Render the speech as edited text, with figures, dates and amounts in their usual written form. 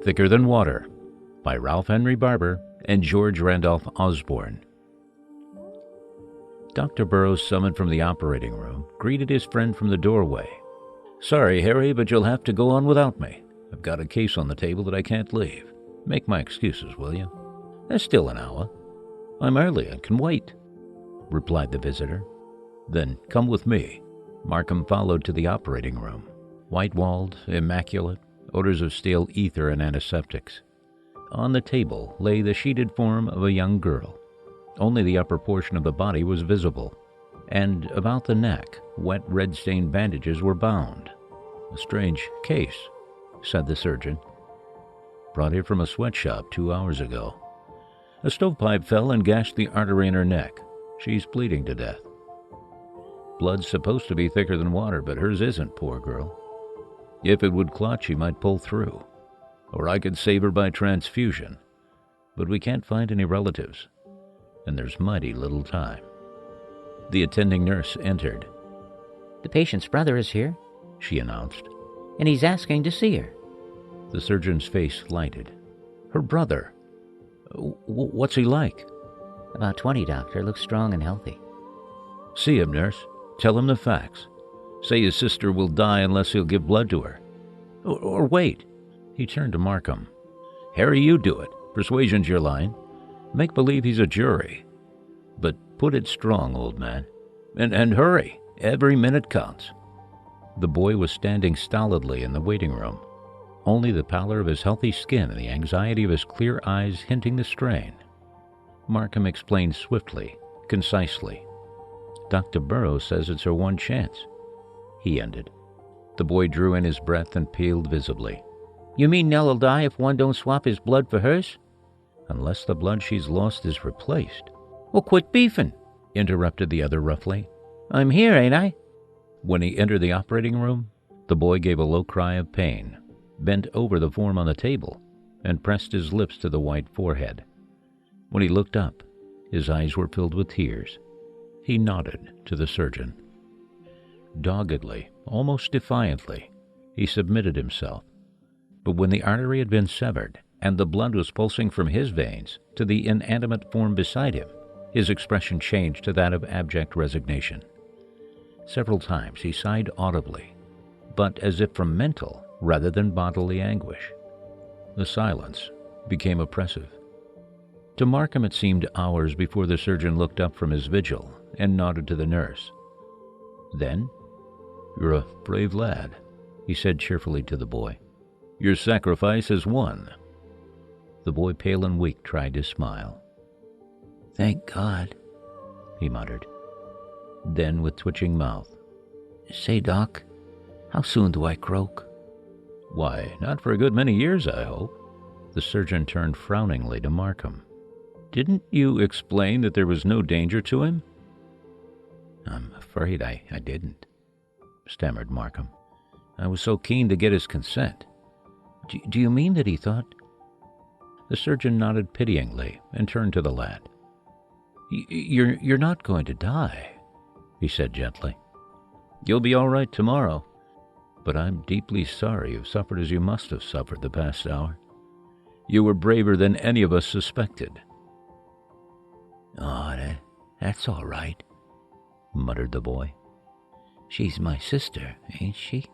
Thicker Than Water by Ralph Henry Barber and George Randolph Osborne. Dr. Burroughs, summoned from the operating room, greeted his friend from the doorway. "Sorry, Harry, but you'll have to go on without me. I've got a case on the table that I can't leave. Make my excuses, will you? There's still an hour. I'm early and can wait," replied the visitor. "Then come with me." Markham followed to the operating room. White-walled, immaculate, odors of stale ether and antiseptics. On the table lay the sheeted form of a young girl. Only the upper portion of the body was visible, and about the neck, wet red-stained bandages were bound. "A strange case," said the surgeon. "Brought here from a sweatshop 2 hours ago. A stovepipe fell and gashed the artery in her neck. She's bleeding to death. Blood's supposed to be thicker than water, but hers isn't, poor girl. If it would clot, she might pull through. Or I could save her by transfusion. But we can't find any relatives, and there's mighty little time." The attending nurse entered. "The patient's brother is here," she announced, "and he's asking to see her." The surgeon's face lighted. "Her brother? What's he like?" "About 20, doctor. Looks strong and healthy." "See him, nurse. Tell him the facts. Say his sister will die unless he'll give blood to her. Or wait." He turned to Markham. "Harry, you do it. Persuasion's your line. Make believe he's a jury. But put it strong, old man. And hurry. Every minute counts." The boy was standing stolidly in the waiting room, only the pallor of his healthy skin and the anxiety of his clear eyes hinting the strain. Markham explained swiftly, concisely. "Dr. Burroughs says it's her one chance," he ended. The boy drew in his breath and paled visibly. "You mean Nell'll die if one don't swap his blood for hers?" "Unless the blood she's lost is replaced." "Well, quit beefing," interrupted the other roughly. "I'm here, ain't I?" When he entered the operating room, the boy gave a low cry of pain, bent over the form on the table, and pressed his lips to the white forehead. When he looked up, his eyes were filled with tears. He nodded to the surgeon. Doggedly, almost defiantly, he submitted himself. But when the artery had been severed and the blood was pulsing from his veins to the inanimate form beside him, his expression changed to that of abject resignation. Several times he sighed audibly, but as if from mental rather than bodily anguish. The silence became oppressive. To Markham it seemed hours before the surgeon looked up from his vigil and nodded to the nurse. Then, "You're a brave lad," he said cheerfully to the boy. "Your sacrifice is won." The boy, pale and weak, tried to smile. "Thank God," he muttered. Then, with twitching mouth, "Say, Doc, how soon do I croak?" "Why, not for a good many years, I hope." The surgeon turned frowningly to Markham. "Didn't you explain that there was no danger to him?" "I'm afraid I didn't," stammered Markham. "I was so keen to get his consent." Do you mean that he thought—" The surgeon nodded pityingly and turned to the lad. You're not going to die," he said gently. "You'll be all right tomorrow. But I'm deeply sorry you've suffered as you must have suffered the past hour. You were braver than any of us suspected." "Oh, that's all right," muttered the boy. "She's my sister, ain't she?"